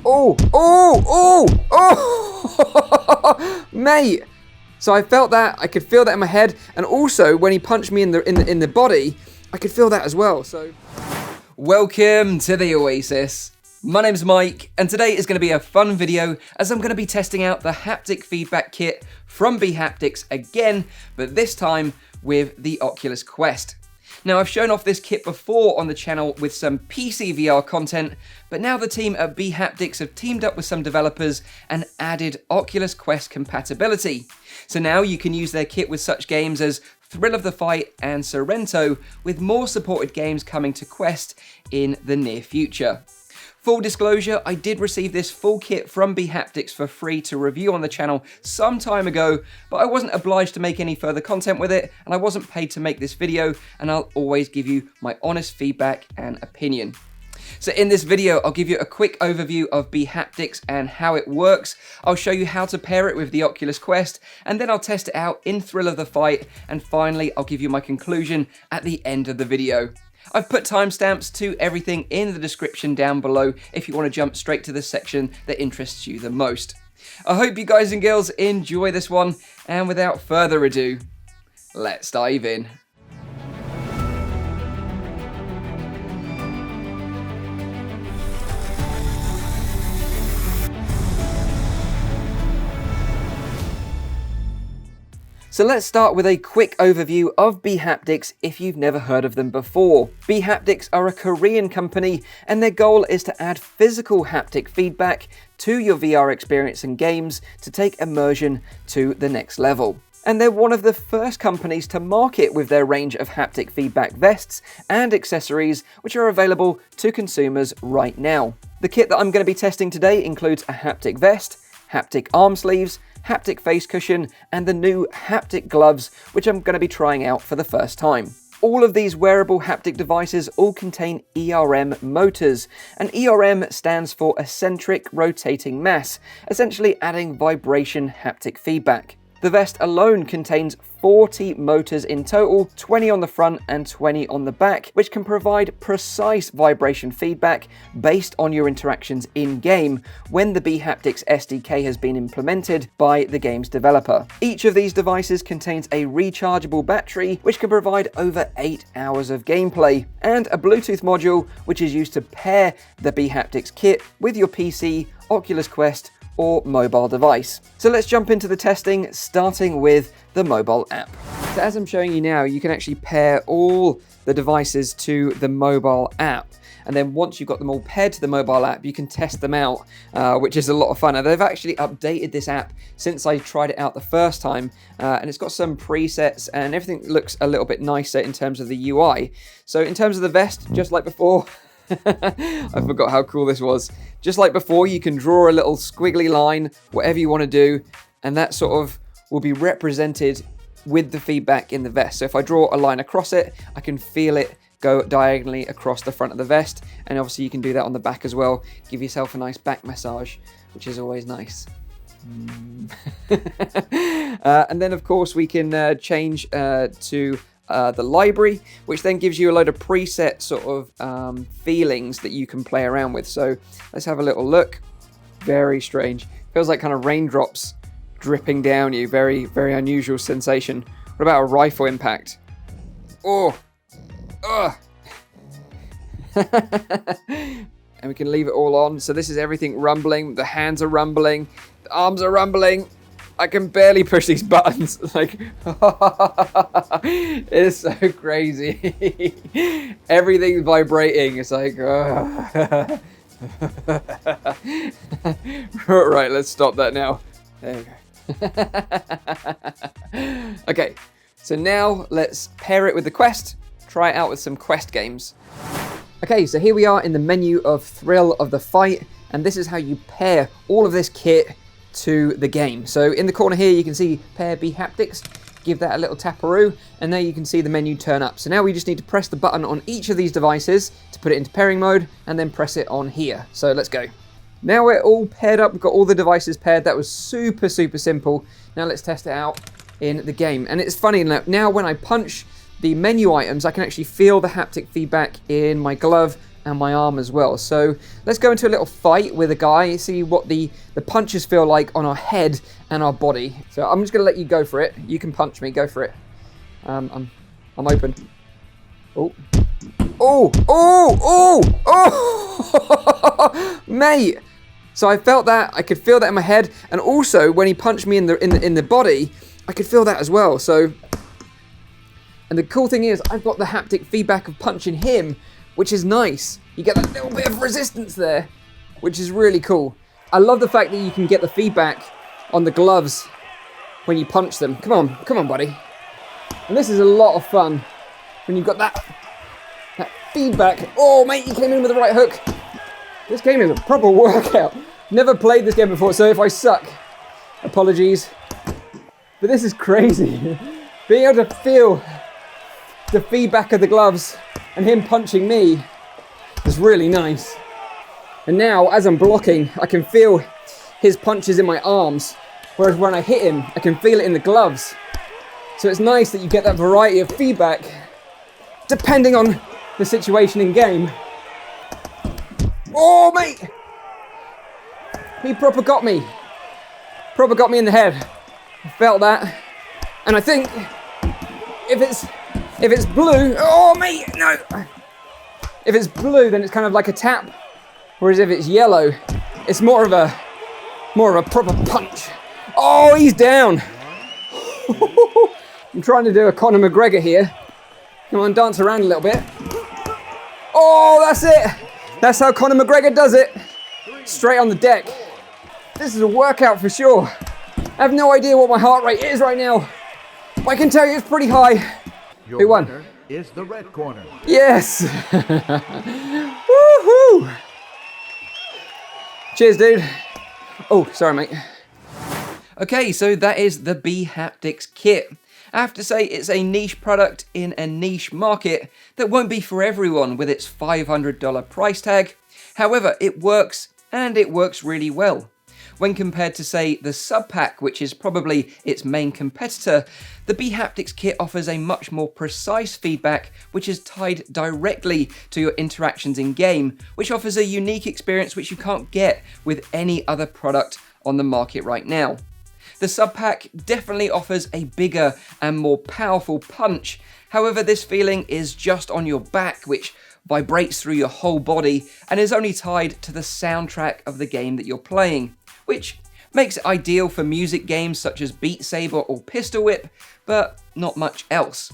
Oh, mate. So I felt that, I could feel that in my head, and also when he punched me in the body, I could feel that as well. So, welcome to the Oasis. My name's Mike, and today is going to be a fun video as I'm going to be testing out the haptic feedback kit from bHaptics again, but this time with the Oculus Quest. Now, I've shown off this kit before on the channel with some PC VR content, but now the team at bHaptics have teamed up with some developers and added Oculus Quest compatibility. So now you can use their kit with such games as Thrill of the Fight and Sorrento, with more supported games coming to Quest in the near future. Full disclosure, I did receive this full kit from bHaptics for free to review on the channel some time ago, but I wasn't obliged to make any further content with it, and I wasn't paid to make this video, and I'll always give you my honest feedback and opinion. So in this video, I'll give you a quick overview of bHaptics and how it works. I'll show you how to pair it with the Oculus Quest, and then I'll test it out in Thrill of the Fight, and finally, I'll give you my conclusion at the end of the video. I've put timestamps to everything in the description down below if you want to jump straight to the section that interests you the most. I hope you guys and girls enjoy this one, and without further ado, let's dive in. So let's start with a quick overview of bHaptics if you've never heard of them before. bHaptics are a Korean company, and their goal is to add physical haptic feedback to your VR experience and games to take immersion to the next level. And they're one of the first companies to market with their range of haptic feedback vests and accessories, which are available to consumers right now. The kit that I'm going to be testing today includes a haptic vest, haptic arm sleeves, haptic face cushion, and the new haptic gloves, which I'm going to be trying out for the first time. All of these wearable haptic devices all contain ERM motors, and ERM stands for eccentric rotating mass, essentially adding vibration haptic feedback. The vest alone contains 40 motors in total, 20 on the front and 20 on the back, which can provide precise vibration feedback based on your interactions in-game when the bHaptics SDK has been implemented by the game's developer. Each of these devices contains a rechargeable battery, which can provide over 8 hours of gameplay, and a Bluetooth module, which is used to pair the bHaptics kit with your PC, Oculus Quest, or mobile device. So let's jump into the testing, starting with the mobile app. So as I'm showing you now, you can actually pair all the devices to the mobile app. And then once you've got them all paired to the mobile app, you can test them out, which is a lot of fun. And they've actually updated this app since I tried it out the first time. And it's got some presets and everything looks a little bit nicer in terms of the UI. So in terms of the vest, just like before, I forgot how cool this was. Just like before, you can draw a little squiggly line, whatever you want to do, and that sort of will be represented with the feedback in the vest. So if I draw a line across it, I can feel it go diagonally across the front of the vest, and obviously you can do that on the back as well. Give yourself a nice back massage, which is always nice. And then of course we can change to the library, which then gives you a load of preset sort of feelings that you can play around with. So let's have a little look. Very strange. Feels like kind of raindrops dripping down you. Very, very unusual sensation. What about a rifle impact? Oh! Ugh! And we can leave it all on. So this is everything rumbling. The hands are rumbling. The arms are rumbling. I can barely push these buttons. Like, it's so crazy. Everything's vibrating. It's like, right, let's stop that now. There we go. Okay, so now let's pair it with the Quest. Try it out with some Quest games. Okay, so here we are in the menu of Thrill of the Fight, and this is how you pair all of this kit to the game. So in the corner here you can see pair bHaptics, give that a little taparoo, and there you can see the menu turn up. So now we just need to press the button on each of these devices to put it into pairing mode, and then press it on here. So let's go. Now we're all paired up, we've got all the devices paired. That was super simple. Now let's test it out in the game. And it's funny, now when I punch the menu items, I can actually feel the haptic feedback in my glove and my arm as well. So let's go into a little fight with a guy, see what the punches feel like on our head and our body. So I'm just going to let you go for it. You can punch me, go for it. I'm open. Oh. Oh, oh, oh, oh, mate. So I felt that, I could feel that in my head, and also when he punched me in the body, I could feel that as well. So, and the cool thing is, I've got the haptic feedback of punching him, which is nice. You get that little bit of resistance there, which is really cool. I love the fact that you can get the feedback on the gloves when you punch them. Come on, buddy. And this is a lot of fun when you've got that feedback. Oh, mate, you came in with the right hook. This game is a proper workout. Never played this game before, so if I suck, apologies. But this is crazy. Being able to feel the feedback of the gloves and him punching me is really nice. And now, as I'm blocking, I can feel his punches in my arms, whereas when I hit him, I can feel it in the gloves. So it's nice that you get that variety of feedback depending on the situation in game. Oh, mate! He proper got me. Proper got me in the head. I felt that. And I think if it's blue, oh, mate, no! If it's blue, then it's kind of like a tap. Whereas if it's yellow, it's more of a proper punch. Oh, he's down. I'm trying to do a Conor McGregor here. Come on, dance around a little bit. Oh, that's it. That's how Conor McGregor does it. Straight on the deck. This is a workout for sure. I have no idea what my heart rate is right now, but I can tell you it's pretty high. Who won? Winner is the red corner. Yes. Woohoo. Cheers, dude. Oh, sorry, mate. Okay, so that is the bHaptics kit. I have to say it's a niche product in a niche market that won't be for everyone with its $500 price tag. However, it works, and it works really well. When compared to, say, the Subpack, which is probably its main competitor, the bHaptics kit offers a much more precise feedback which is tied directly to your interactions in game, which offers a unique experience which you can't get with any other product on the market right now. The Subpack definitely offers a bigger and more powerful punch. However, this feeling is just on your back, which vibrates through your whole body and is only tied to the soundtrack of the game that you're playing, which makes it ideal for music games such as Beat Saber or Pistol Whip, but not much else.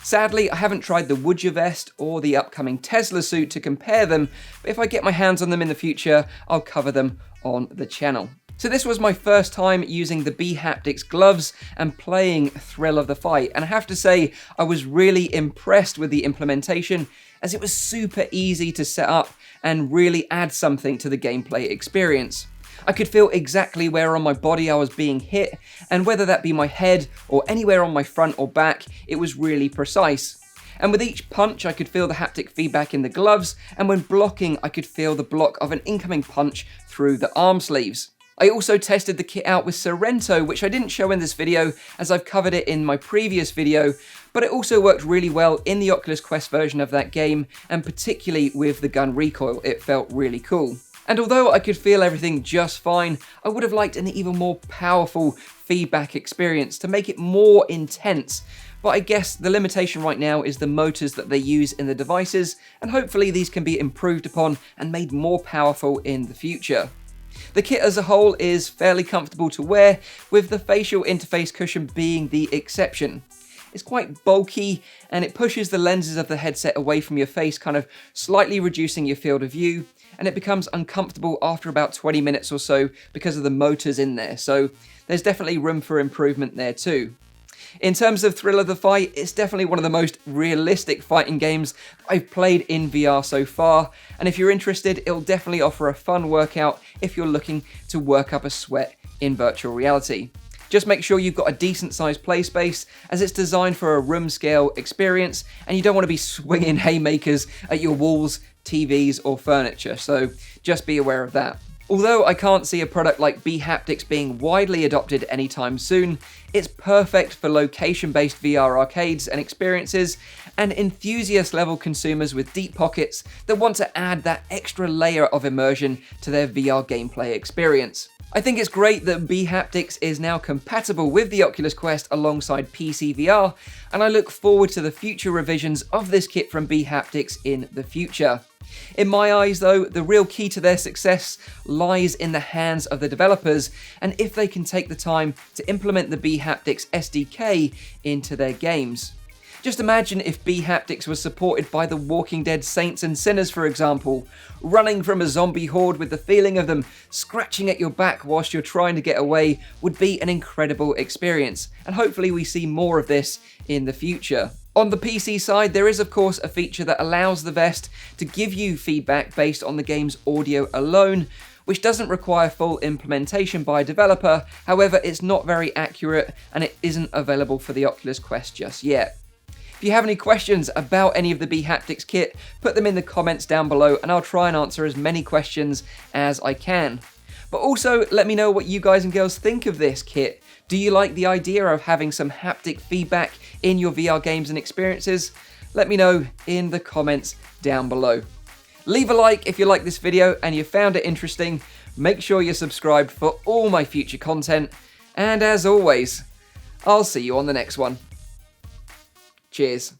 Sadly, I haven't tried the Woodja Vest or the upcoming Tesla suit to compare them, but if I get my hands on them in the future, I'll cover them on the channel. So this was my first time using the bHaptics gloves and playing Thrill of the Fight, and I have to say I was really impressed with the implementation, as it was super easy to set up and really add something to the gameplay experience. I could feel exactly where on my body I was being hit, and whether that be my head or anywhere on my front or back, it was really precise. And with each punch I could feel the haptic feedback in the gloves, and when blocking I could feel the block of an incoming punch through the arm sleeves. I also tested the kit out with Sorrento, which I didn't show in this video as I've covered it in my previous video, but it also worked really well in the Oculus Quest version of that game, and particularly with the gun recoil, it felt really cool. And although I could feel everything just fine, I would have liked an even more powerful feedback experience to make it more intense. But I guess the limitation right now is the motors that they use in the devices, and hopefully these can be improved upon and made more powerful in the future. The kit as a whole is fairly comfortable to wear, with the facial interface cushion being the exception. It's quite bulky, and it pushes the lenses of the headset away from your face, kind of slightly reducing your field of view, and it becomes uncomfortable after about 20 minutes or so because of the motors in there, so there's definitely room for improvement there too. In terms of Thrill of the Fight, it's definitely one of the most realistic fighting games I've played in VR so far, and if you're interested, it'll definitely offer a fun workout if you're looking to work up a sweat in virtual reality. Just make sure you've got a decent sized play space, as it's designed for a room scale experience, and you don't want to be swinging haymakers at your walls, TVs or furniture, so just be aware of that. Although I can't see a product like bHaptics being widely adopted anytime soon, it's perfect for location-based VR arcades and experiences, and enthusiast-level consumers with deep pockets that want to add that extra layer of immersion to their VR gameplay experience. I think it's great that bHaptics is now compatible with the Oculus Quest alongside PC VR, and I look forward to the future revisions of this kit from bHaptics in the future. In my eyes though, the real key to their success lies in the hands of the developers, and if they can take the time to implement the bHaptics SDK into their games. Just imagine if bHaptics was supported by the Walking Dead Saints and Sinners, for example. Running from a zombie horde with the feeling of them scratching at your back whilst you're trying to get away would be an incredible experience, and hopefully we see more of this in the future. On the PC side, there is of course a feature that allows the Vest to give you feedback based on the game's audio alone, which doesn't require full implementation by a developer. However, it's not very accurate and it isn't available for the Oculus Quest just yet. If you have any questions about any of the bHaptics kit, put them in the comments down below and I'll try and answer as many questions as I can. But also, let me know what you guys and girls think of this kit. Do you like the idea of having some haptic feedback in your VR games and experiences? Let me know in the comments down below. Leave a like if you like this video and you found it interesting. Make sure you're subscribed for all my future content. And as always, I'll see you on the next one. Cheers.